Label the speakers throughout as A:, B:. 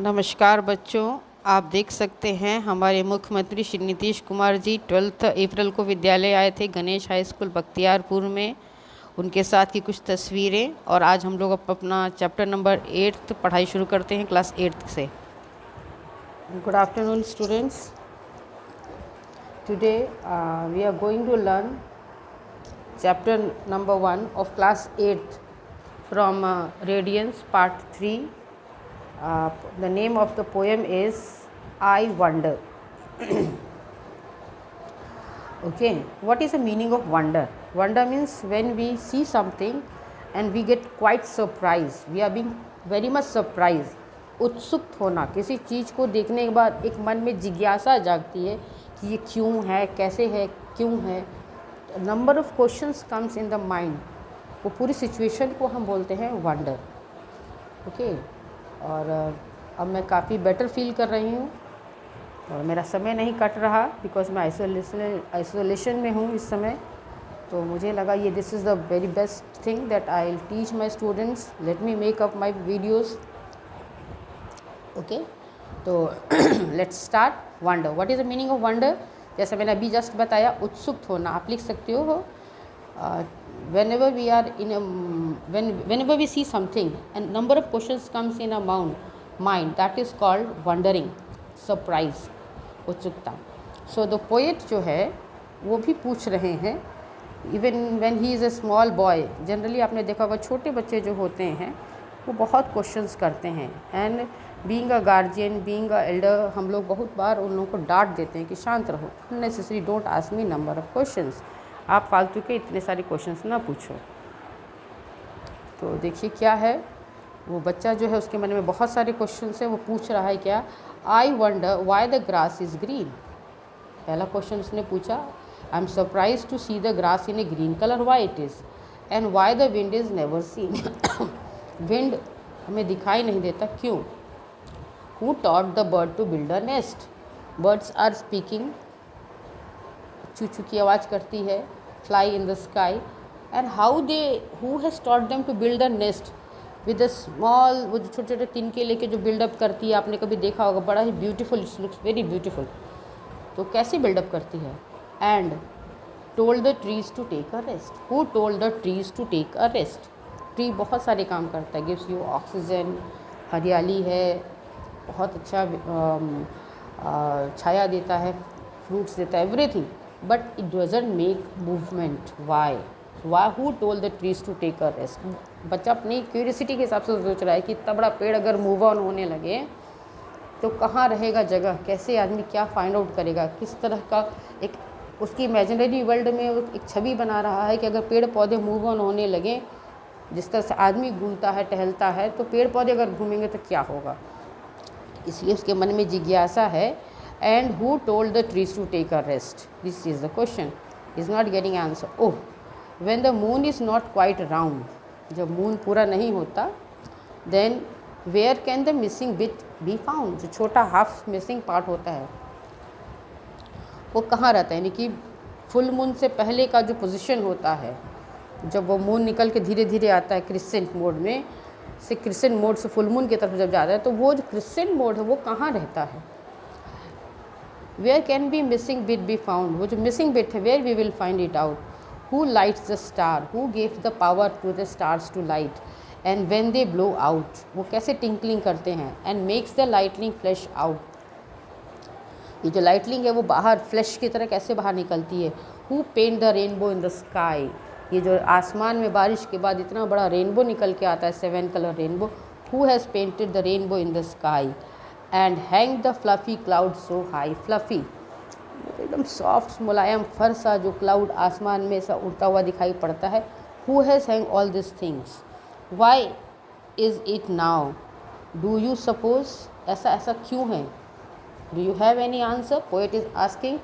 A: नमस्कार बच्चों, आप देख सकते हैं हमारे मुख्यमंत्री श्री नीतीश कुमार जी 12 अप्रैल को विद्यालय आए थे गणेश हाई स्कूल बख्तियारपुर में। उनके साथ की कुछ तस्वीरें। और आज हम लोग अपना चैप्टर नंबर 8 पढ़ाई शुरू करते हैं क्लास 8 से। Good afternoon students. Today we are going to learn chapter number 1 of class 8 from Radiance part 3. The name of the poem is I Wonder. Okay, what is the meaning of wonder? Wonder means when we see something and we get quite surprised. We are being very much surprised. उत्सुक होना, किसी चीज़ को देखने के बाद एक मन में जिज्ञासा जागती है कि ये क्यों है, कैसे है, क्यों है. Number of questions comes in the mind. वो पूरी सिचुएशन को हम बोलते हैं वंडर. ओके. और अब मैं काफ़ी बेटर फील कर रही हूँ और मेरा समय नहीं कट रहा बिकॉज मैं आइसोलेशन में हूँ इस समय. तो मुझे लगा ये this is the very best thing that I will teach my students. Let me make up my videos. Okay, तो let's start. Wonder, what is the meaning of wonder? जैसे मैंने अभी जस्ट बताया, उत्सुक होना. आप लिख सकते हो whenever we are in a whenever we see something and number of questions comes in our mind, that is called wondering, surprise, उत्सुकता. So the poet जो है वो भी पूछ रहे हैं. even when he is a small boy, generally आपने देखा होगा छोटे बच्चे जो होते हैं वो बहुत क्वेश्चंस करते हैं. And being a guardian, being a elder, हम लोग बहुत बार उन लोगों को डांट देते हैं कि शांत रहो, unnecessary, don't ask me number of questions. आप फालतू के इतने सारे क्वेश्चंस ना पूछो. तो देखिए क्या है, वो बच्चा जो है उसके मन में बहुत सारे क्वेश्चंस हैं. वो पूछ रहा है क्या, I wonder why the grass is green. पहला क्वेश्चन उसने पूछा, I am surprise to see the grass in a green colour, why it is. And why the wind is never seen. Wind हमें दिखाई नहीं देता, क्यों. Who taught the bird to build a nest. Birds are speaking, चू चू की आवाज़ करती है, fly in the sky. And who has taught them to build a nest with a small, वो जो छोटे छोटे तिनके लेके जो बिल्डअप करती है, आपने कभी देखा होगा, बड़ा ही beautiful, it's looks very beautiful. तो कैसे बिल्डअप करती है. And told the trees to take a rest. Who told the trees to take a rest. Tree बहुत सारे काम करता है, गिव्स यू ऑक्सीजन, हरियाली है, बहुत अच्छा छाया देता है, फ्रूट्स देता है, everything. But it doesn't make movement. Why? Who told the trees to take a rest? बच्चा अपनी क्यूरियोसिटी के हिसाब से सोच रहा है कि इतना बड़ा पेड़ अगर मूव ऑन होने लगे तो कहाँ रहेगा जगह, कैसे आदमी क्या फाइंड आउट करेगा, किस तरह का एक उसकी इमेजिनरी वर्ल्ड में एक छवि बना रहा है कि अगर पेड़ पौधे मूव ऑन होने लगे, जिस तरह से आदमी घूमता है, टहलता है, तो पेड़ पौधे अगर घूमेंगे तो क्या होगा. इसलिए उसके मन में जिज्ञासा है. And who told the trees to take a rest? This is the question. Is not getting answer. Oh, when the moon is not quite round, जब मून पूरा नहीं होता, then where can the missing bit be found? जो छोटा half missing part होता है वो कहाँ रहता है. यानी कि फुल मून से पहले का जो पोजीशन होता है, जब वो मून निकल के धीरे धीरे आता है क्रिसेंट मोड में, से क्रिसेंट मोड से फुल मून की तरफ जब जाता है, तो वो जो क्रिसेंट मोड है वो कहाँ रहता है. Where can be missing bit be found? वो जो missing bit है, where we will find it out? Who lights the star? Who gave the power to the stars to light? And when they blow out, वो कैसे tinkling करते हैं. And makes the lightning flash out. ये जो lightning है वो बाहर flash की तरह कैसे बाहर निकलती है. Who paint the rainbow in the sky? ये जो आसमान में बारिश के बाद इतना बड़ा रेनबो निकल के आता है, 7 colour rainbow. Who has painted the rainbow in the sky? And hang the fluffy cloud so high. Fluffy एकदम सॉफ्ट मुलायम फर सा जो क्लाउड आसमान में सा उड़ता हुआ दिखाई पड़ता है. Who has hang all these things? Why is it now? Do you suppose? ऐसा ऐसा क्यों है. Do you have any answer? Poet is asking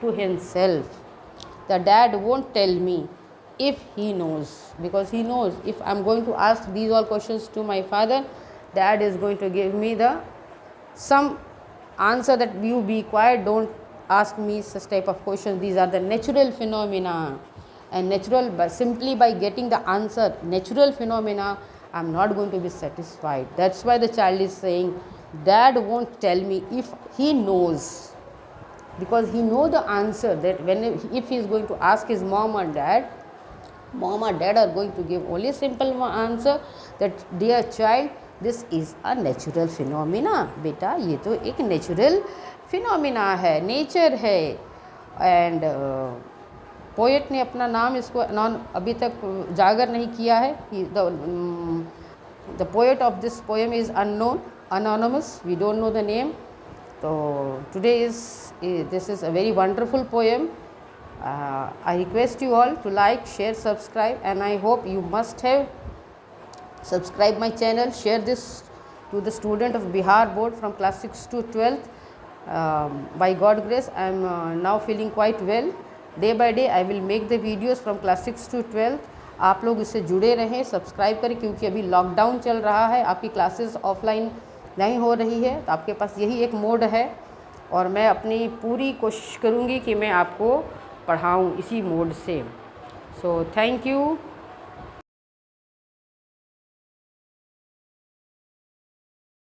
A: to himself. The dad won't tell me if he knows, because he knows if I'm going to ask these all questions to my father, dad is going to give me the some answer that you be quiet, don't ask me such type of questions. These are the natural phenomena, and natural, but simply by getting the answer natural phenomena, I'm not going to be satisfied. That's why the child is saying dad won't tell me if he knows, because he know the answer, that when if he is going to ask his mom or dad are going to give only simple answer that dear child, this is a natural phenomena, बेटा ये तो एक natural phenomena है, nature है। And poet ने अपना नाम इसको अभी तक जागर नहीं किया है। The poet of this poem is unknown, anonymous, we don't know the name. So today this is a very wonderful poem. I request you all to like, share, subscribe, and I hope you must have subscribed my channel. Share this to the student of Bihar board from class 6 to 12th. By God grace, I am now feeling quite well. Day by day I will make the videos from class 6 to 12th. आप लोग इससे जुड़े रहें, subscribe करें, क्योंकि अभी lockdown चल रहा है, आपकी क्लासेस ऑफलाइन नहीं हो रही है, तो आपके पास यही एक मोड है और मैं अपनी पूरी कोशिश करूँगी कि मैं आपको पढ़ाऊँ इसी मोड से। So thank you.